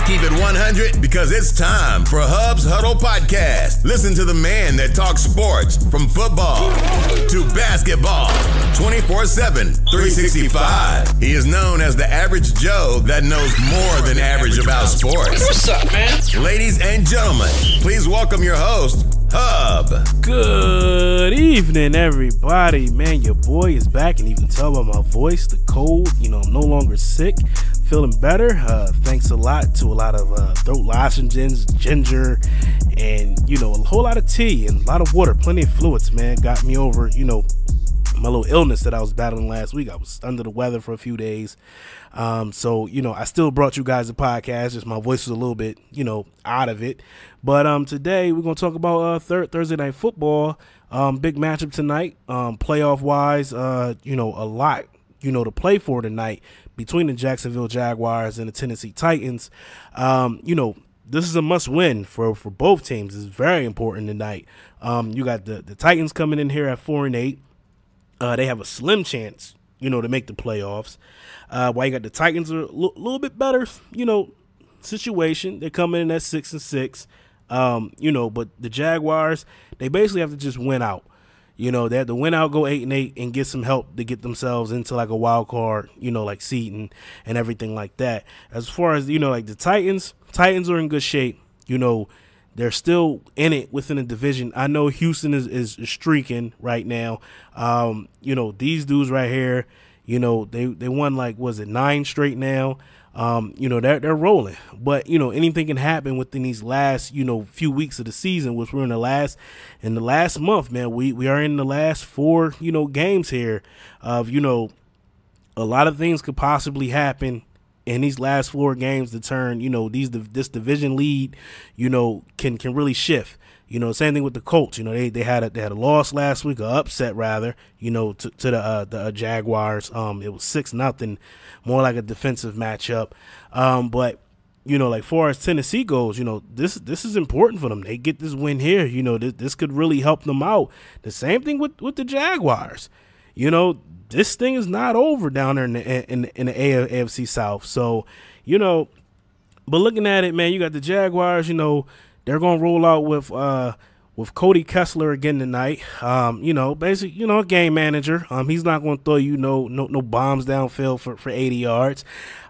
keep it 100 because it's time for Hub's Huddle Podcast. Listen to the man that talks sports from football to basketball 24/7, 365. He is known as the average Joe that knows more than average about sports. What's up, man? Ladies and gentlemen, please welcome your host, Hub. Good evening, everybody. Man, your boy is back, and you can tell by my voice, the cold. I'm no longer sick. Feeling better. Thanks a lot to a lot of throat lozenges, ginger, and a whole lot of tea and a lot of water, plenty of fluids, man. Got me over, my little illness that I was battling last week. I was under the weather for a few days. So I still brought you guys a podcast, just my voice was a little bit, out of it. But today we're going to talk about Thursday Night Football. Big matchup tonight. Playoff wise, a lot, to play for tonight between the Jacksonville Jaguars and the Tennessee Titans. This is a must win for both teams. It's very important tonight. You got the Titans coming in here at 4-8. They have a slim chance, to make the playoffs. While you got the Titans are a little bit better, situation. They're coming in at 6-6. But the Jaguars, they basically have to just win out. They have to win out, go 8-8, and get some help to get themselves into like a wild card, like seating and everything like that. As far as like the Titans are in good shape. They're still in it within the division. I know Houston is streaking right now. These dudes right here, they won 9 straight now. They're rolling. But, anything can happen within these last, few weeks of the season, which we're in the last month, man. We are in the last 4, games here of, a lot of things could possibly happen in these last 4 games to turn, this division lead, can really shift. Same thing with the Colts. They had a loss last week, an upset rather, to the Jaguars. It was 6-0, more like a defensive matchup. But far as Tennessee goes, this is important for them. They get this win here. This could really help them out. The same thing with the Jaguars. This thing is not over down there in the AFC South. So, but looking at it, man, you got the Jaguars, they're going to roll out with Cody Kessler again tonight. Basically, a game manager. He's not going to throw you no bombs downfield for 80 yards.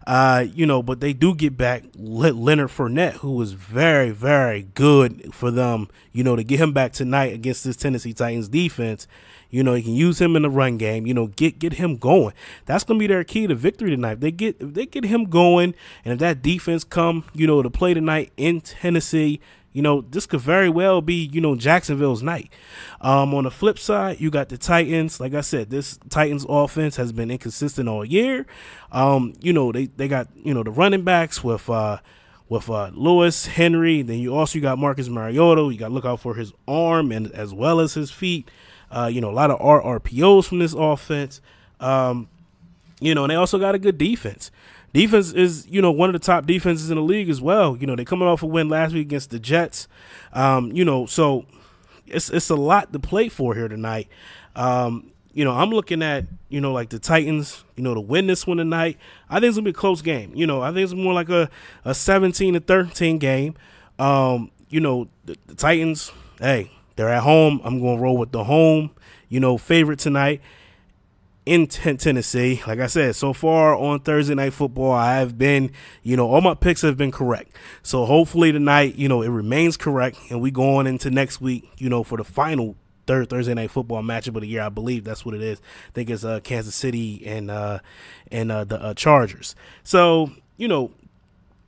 But they do get back Leonard Fournette, who was very, very good for them, to get him back tonight against this Tennessee Titans defense. You can use him in the run game, get him going. That's going to be their key to victory tonight. If they get him going, and if that defense come, to play tonight in Tennessee, this could very well be, Jacksonville's night. On the flip side, you got the Titans. Like I said, this Titans offense has been inconsistent all year. They got, the running backs with Lewis, Henry. Then you got Marcus Mariota. You got to look out for his arm and as well as his feet. A lot of RPOs from this offense. And they also got a good defense. Defense is, one of the top defenses in the league as well. They're coming off a win last week against the Jets. So it's a lot to play for here tonight. I'm looking at, the Titans, to win this one tonight. I think it's going to be a close game. I think it's more like a 17-13 game. The Titans, hey, they're at home. I'm going to roll with the home, favorite tonight in Tennessee. Like I said, so far on Thursday Night Football, I have been, all my picks have been correct. So hopefully tonight, it remains correct, and we go on into next week, for the final Thursday Night Football matchup of the year. I believe that's what it is. I think it's Kansas City and the Chargers. So,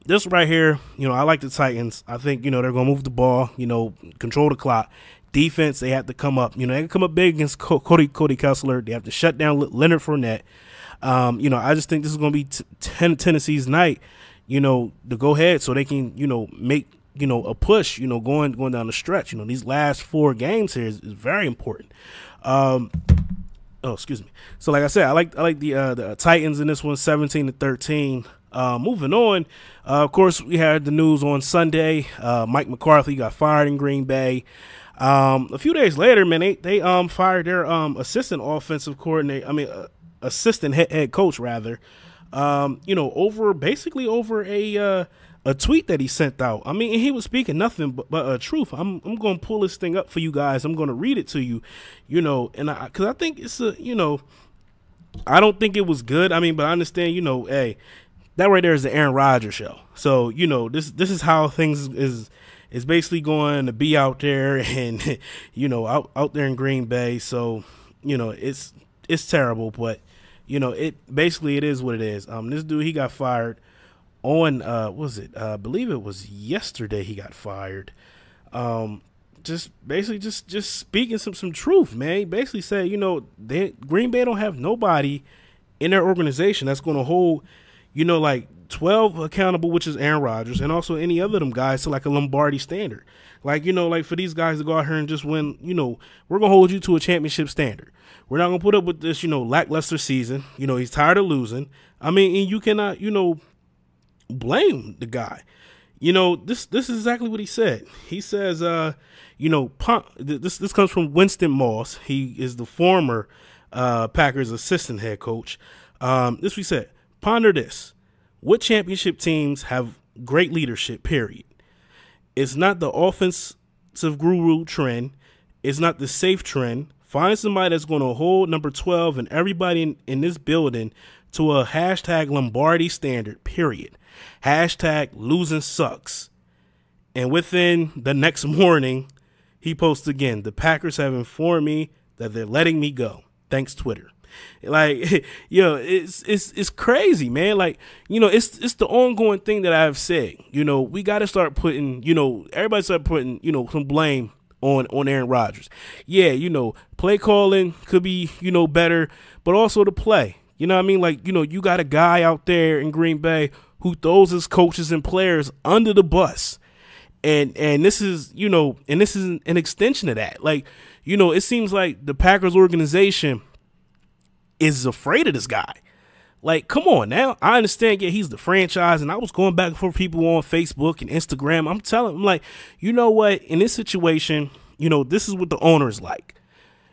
this right here, I like the Titans. I think, they're going to move the ball, control the clock. Defense, they have to come up. They can come up big against Cody Kessler. They have to shut down Leonard Fournette. I just think this is going to be Tennessee's night, to go ahead so they can, make, a push, going down the stretch. These last 4 games here is very important. Excuse me. So like I said, I like the Titans in this one, 17-13. Moving on, of course, we had the news on Sunday. Mike McCarthy got fired in Green Bay. A few days later, man, they fired their assistant offensive coordinator. Assistant head coach rather. basically over a tweet that he sent out. I mean, he was speaking nothing but truth. I'm going to pull this thing up for you guys. I'm going to read it to you, and because I think it's I don't think it was good. I mean, but I understand, hey, that right there is the Aaron Rodgers show. So, this is how things is basically going to be out there and, out there in Green Bay. So, it's terrible, but, it is what it is. This dude, he got fired on, I believe it was yesterday he got fired. Just speaking some truth, man. He basically said, Green Bay don't have nobody in their organization that's going to hold, like 12 accountable, which is Aaron Rodgers, and also any other of them guys to like a Lombardi standard. Like, like for these guys to go out here and just win, we're going to hold you to a championship standard. We're not going to put up with this, lackluster season. He's tired of losing. I mean, and you cannot, blame the guy. This is exactly what he said. He says, this comes from Winston Moss. He is the former Packers assistant head coach. This we said, ponder this. What championship teams have great leadership, period? It's not the offensive guru trend. It's not the safe trend. Find somebody that's going to hold number 12 and everybody in this building to a hashtag Lombardi standard, period. Hashtag losing sucks. And within the next morning, he posts again, the Packers have informed me that they're letting me go. Thanks, Twitter. Like, it's crazy, man. Like, it's the ongoing thing that I've said. We got to start putting, everybody start putting, some blame on Aaron Rodgers. Yeah, play calling could be, better, but also the play. You know what I mean? Like, you got a guy out there in Green Bay who throws his coaches and players under the bus. And this is, and this is an extension of that. Like, it seems like the Packers organization is afraid of this guy. Like, come on now. I understand, yeah, he's the franchise, and I was going back and forth with people on Facebook and Instagram. I'm telling them, like, you know what? In this situation, this is what the owner is like.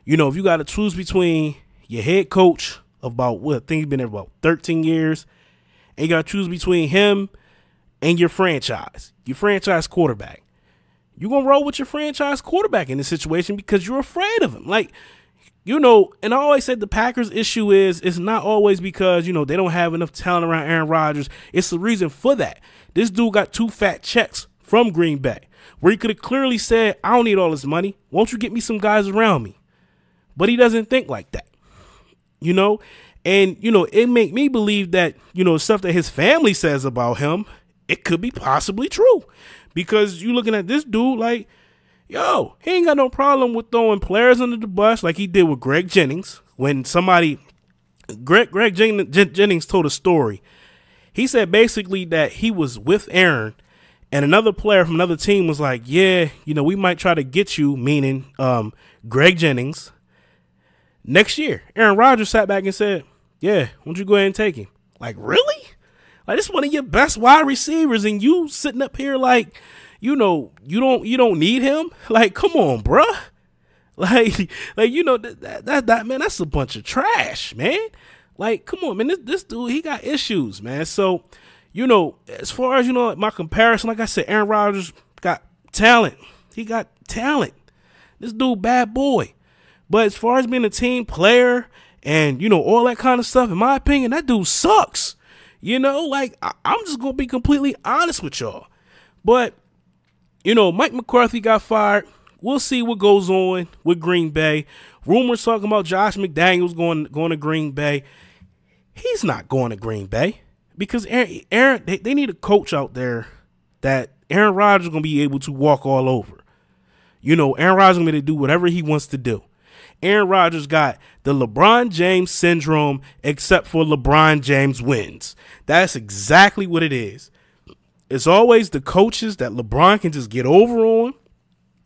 If you got to choose between your head coach of about, I think he's been there about 13 years, and you got to choose between him and your franchise quarterback. You're going to roll with your franchise quarterback in this situation because you're afraid of him. Like, and I always said the Packers' issue is it's not always because, they don't have enough talent around Aaron Rodgers. It's the reason for that. This dude got 2 fat checks from Green Bay where he could have clearly said, I don't need all this money. Won't you get me some guys around me? But he doesn't think like that, And, it make me believe that, stuff that his family says about him, it could be possibly true. Because you looking at this dude like, yo, he ain't got no problem with throwing players under the bus like he did with Greg Jennings. When Greg Jennings told a story. He said basically that he was with Aaron and another player from another team was like, yeah, we might try to get you, meaning Greg Jennings, next year. Aaron Rodgers sat back and said, yeah, why don't you go ahead and take him? Like, really? Like, this is one of your best wide receivers and you sitting up here like, you don't need him. Like, come on, bruh. Like, that man, that's a bunch of trash, man. Like, come on, man. This dude, he got issues, man. So, as far as, my comparison, like I said, Aaron Rodgers got talent. He got talent. This dude, bad boy. But as far as being a team player and, all that kind of stuff, in my opinion, that dude sucks. Like, I'm just going to be completely honest with y'all. But, Mike McCarthy got fired. We'll see what goes on with Green Bay. Rumors talking about Josh McDaniels going to Green Bay. He's not going to Green Bay because Aaron they need a coach out there that Aaron Rodgers is going to be able to walk all over. Aaron Rodgers is going to be able to do whatever he wants to do. Aaron Rodgers got the LeBron James syndrome except for LeBron James wins. That's exactly what it is. It's always the coaches that LeBron can just get over on.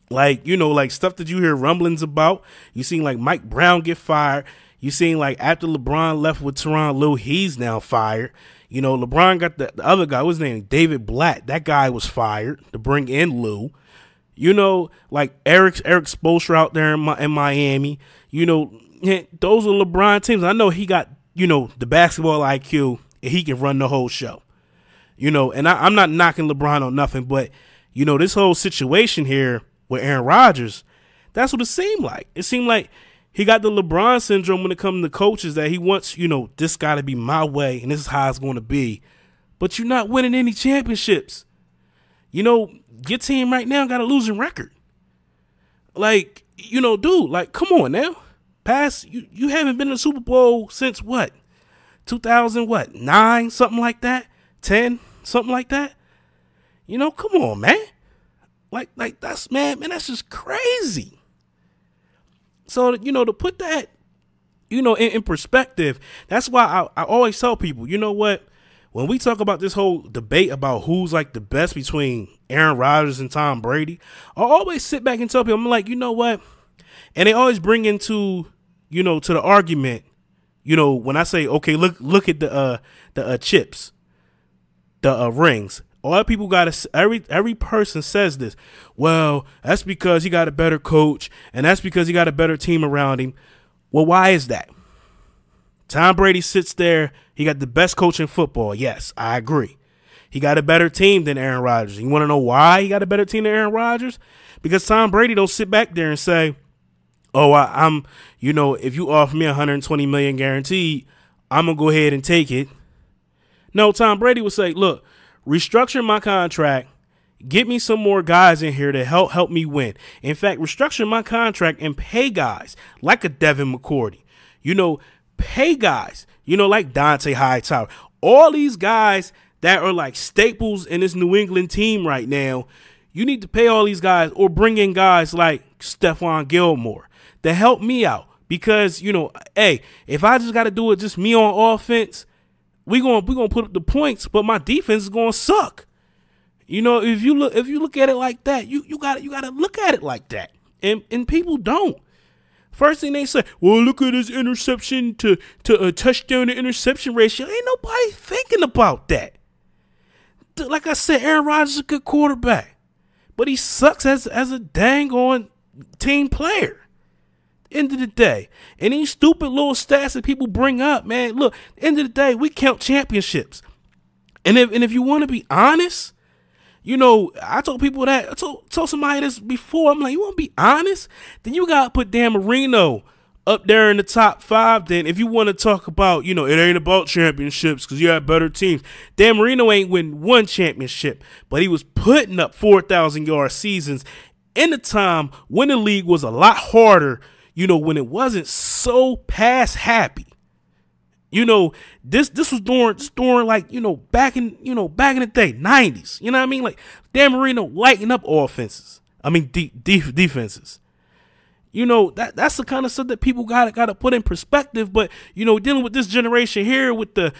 Like, like stuff that you hear rumblings about. You seen like Mike Brown get fired. You seen like after LeBron left with Tyronn Lue, he's now fired. LeBron got the other guy, what's his name? David Blatt. That guy was fired to bring in Lue. Like Eric Spoelstra out there in Miami. Those are LeBron teams. I know he got, the basketball IQ and he can run the whole show. And I'm not knocking LeBron on nothing, but, this whole situation here with Aaron Rodgers, that's what it seemed like. It seemed like he got the LeBron syndrome when it comes to coaches, that he wants, this got to be my way and this is how it's going to be. But you're not winning any championships. Your team right now got a losing record. Like, dude, like, come on now. You haven't been in the Super Bowl since what? 2009, something like that? 10, something like that? Come on, man. Like that's, man, that's just crazy. So, to put that, in perspective, that's why I always tell people, you know what? When we talk about this whole debate about who's like the best between Aaron Rodgers and Tom Brady, I always sit back and tell people, I'm like, you know what? And they always bring into, to the argument, when I say, okay, look at the chips, the rings. All the people every person says this. Well, that's because he got a better coach, and that's because he got a better team around him. Well, why is that? Tom Brady sits there. He got the best coach in football. Yes, I agree. He got a better team than Aaron Rodgers. You want to know why he got a better team than Aaron Rodgers? Because Tom Brady don't sit back there and say, oh, I'm, if you offer me $120 million guaranteed, I'm going to go ahead and take it. No, Tom Brady would say, look, restructure my contract. Get me some more guys in here to help me win. In fact, restructure my contract and pay guys like a Devin McCourty. Pay guys, like Dante Hightower. All these guys that are like staples in this New England team right now, you need to pay all these guys or bring in guys like Stephon Gilmore to help me out. Because, hey, if I just got to do it just me on offense, we gonna put up the points, but my defense is gonna suck. If you look at it like that, you gotta look at it like that. And people don't. First thing they say, well, look at his interception to a touchdown to interception ratio. Ain't nobody thinking about that. Like I said, Aaron Rodgers is a good quarterback, but he sucks as a dang on team player. End of the day. And these stupid little stats that people bring up, man, look, end of the day, we count championships. And if you want to be honest, I told people that, I told somebody this before. I'm like, you want to be honest? Then you got to put Dan Marino up there in the top 5. Then if you want to talk about, it ain't about championships because you have better teams. Dan Marino ain't win one championship, but he was putting up 4,000-yard seasons in the time when the league was a lot harder, when it wasn't so pass happy. This was during like, back in the day, 90s. You know what I mean? Like Dan Marino lighting up offenses. I mean, defenses. That's the kind of stuff that people gotta put in perspective. But dealing with this generation here with the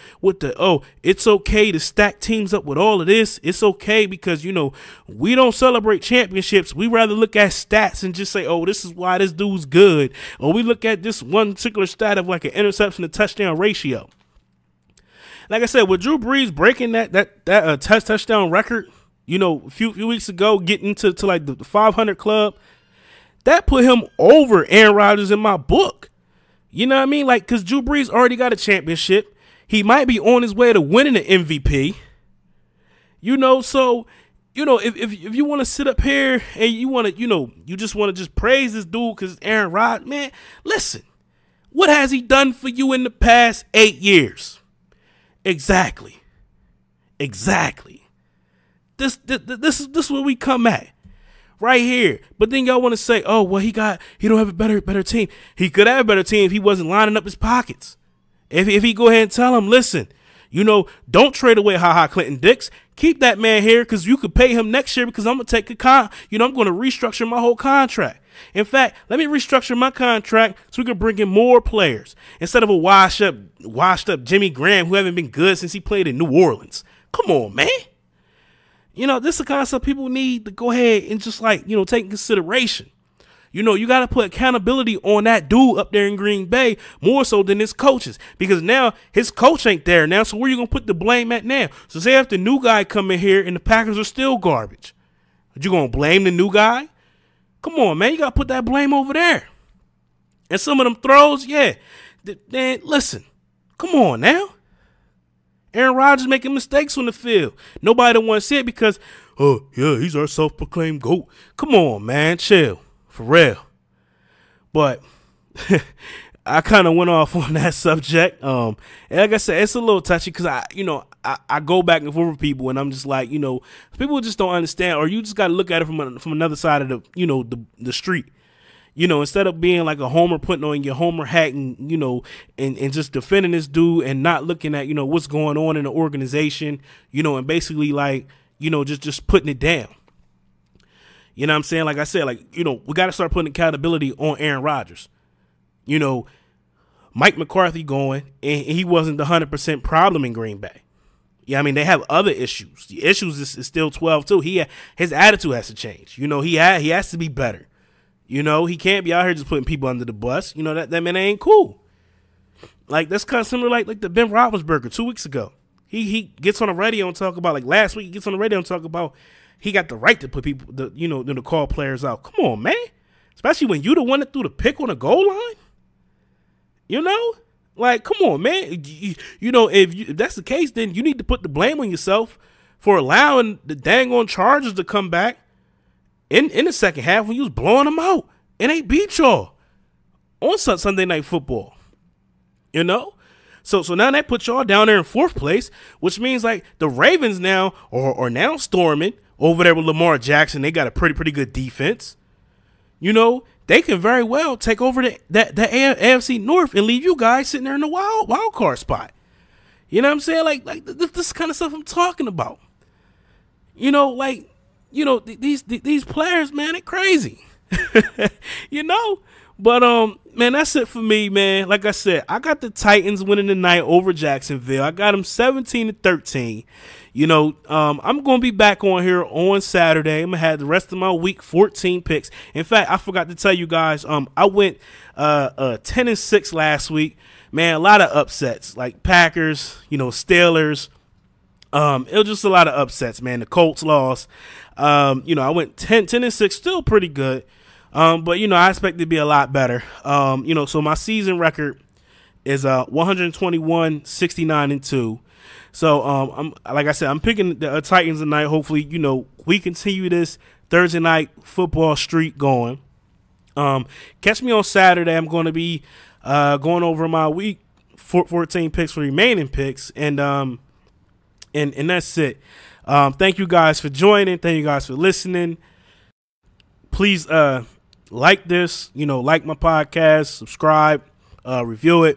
oh, it's okay to stack teams up with all of this. It's okay because we don't celebrate championships. We rather look at stats and just say, oh, this is why this dude's good. Or we look at this one particular stat of like an interception to touchdown ratio. Like I said, with Drew Brees breaking that touchdown record, a few weeks ago, getting to like the 500 club. That put him over Aaron Rodgers in my book. You know what I mean? Like, because Drew Brees already got a championship. He might be on his way to winning the MVP. So, if you want to sit up here and you want to, you just want to just praise this dude because Aaron Rodgers, man, listen. What has he done for you in the past 8 years? Exactly. This is where we come at. Right here. But then y'all want to say, oh, well, he don't have a better team. He could have a better team if he wasn't lining up his pockets. If he go ahead and tell him, listen, don't trade away Ha Clinton Dix. Keep that man here because you could pay him next year because I'm going to take I'm going to restructure my whole contract. In fact, let me restructure my contract so we can bring in more players instead of a washed up Jimmy Graham who haven't been good since he played in New Orleans. Come on, man. This is the kind of stuff people need to go ahead and just like, take in consideration. You got to put accountability on that dude up there in Green Bay more so than his coaches because now his coach ain't there now. So where you going to put the blame at now? So say if the new guy come in here and the Packers are still garbage, are you going to blame the new guy? Come on, man. You got to put that blame over there. And some of them throws, yeah. Man, listen, come on now. Aaron Rodgers making mistakes on the field. Nobody don't want to see it because, oh, yeah, he's our self-proclaimed GOAT. Come on, man. Chill. For real. But I kind of went off on that subject. And like I said, it's a little touchy because I go back and forth with people, and I'm just like, people just don't understand, or you just got to look at it from another side of the street. Instead of being like a homer, putting on your homer hat and and just defending this dude and not looking at what's going on in the organization, and basically like just putting it down. You know what I'm saying? Like I said, we got to start putting accountability on Aaron Rodgers. Mike McCarthy going, and he wasn't the 100% problem in Green Bay. Yeah, I mean, they have other issues. The issues is still 12 too. His attitude has to change. He has to be better. He can't be out here just putting people under the bus. That man ain't cool. Like, that's kind of similar like the Ben Roethlisberger 2 weeks ago. He gets on the radio and talk about, like last week, he gets on the radio and talk about he got the right to put people, to call players out. Come on, man. Especially when you the one that threw the pick on the goal line. Like, come on, man. If that's the case, then you need to put the blame on yourself for allowing the dang on Chargers to come back in the second half when you was blowing them out and they beat y'all on Sunday Night Football. So now that puts y'all down there in fourth place, which means like the Ravens now are now storming over there with Lamar Jackson. They got a pretty good defense. They can very well take over the AFC North and leave you guys sitting there in the wild card spot. You know what I'm saying? Like this kind of stuff I'm talking about. These players, man, they're crazy. But man, that's it for me, man. Like I said, I got the Titans winning tonight over Jacksonville. I got them 17-13. I'm going to be back on here on Saturday. I'm going to have the rest of my week 14 picks. In fact, I forgot to tell you guys, I went 10-6 last week. Man, a lot of upsets, like Packers, Steelers. It was just a lot of upsets, man. The Colts lost. I went 10-6, still pretty good. But I expect it to be a lot better. So my season record is 121-69-2. So I'm like I said, I'm picking the Titans tonight. Hopefully, we continue this Thursday night football streak going. Catch me on Saturday. I'm going to be going over my week 14 picks for remaining picks, and that's it. Thank you guys for joining. Thank you guys for listening. Please like this, like my podcast, subscribe, review it,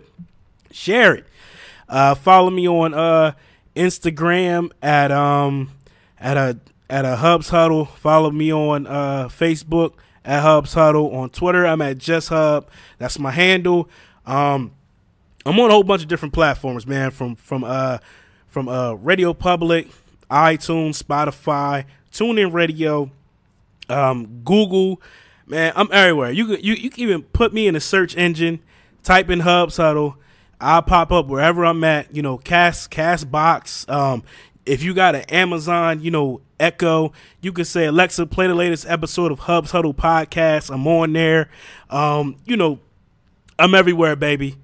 share it. Follow me on Instagram at a Hubs Huddle. Follow me on Facebook at Hubs Huddle. On Twitter, I'm at Just Hub. That's my handle. I'm on a whole bunch of different platforms, man. From Radio Public, iTunes, Spotify, TuneIn Radio, Google. Man, I'm everywhere. You can even put me in a search engine, type in Hubs Huddle. I'll pop up wherever I'm at. Castbox. If you got an Amazon, Echo, you can say, Alexa, play the latest episode of Hubs Huddle podcast. I'm on there. I'm everywhere, baby.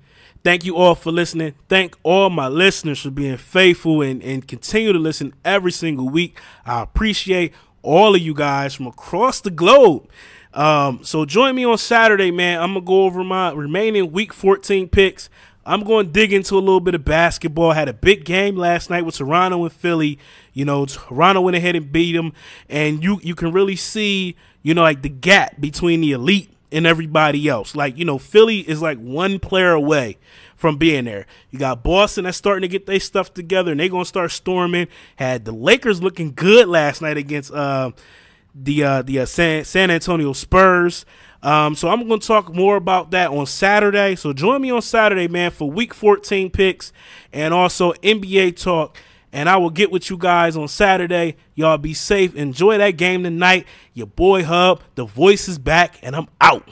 Thank you all for listening. Thank all my listeners for being faithful and continue to listen every single week. I appreciate all of you guys from across the globe. So join me on Saturday, man. I'm going to go over my remaining week 14 picks. I'm going to dig into a little bit of basketball. I had a big game last night with Toronto and Philly. Toronto went ahead and beat them. And you can really see, like the gap between the elite and everybody else. Like, Philly is like one player away from being there. You got Boston that's starting to get their stuff together, and they're going to start storming. Had the Lakers looking good last night against the San Antonio Spurs. So I'm going to talk more about that on Saturday. So join me on Saturday, man, for week 14 picks and also NBA talk. And I will get with you guys on Saturday. Y'all be safe. Enjoy that game tonight. Your boy Hub, the voice is back, and I'm out.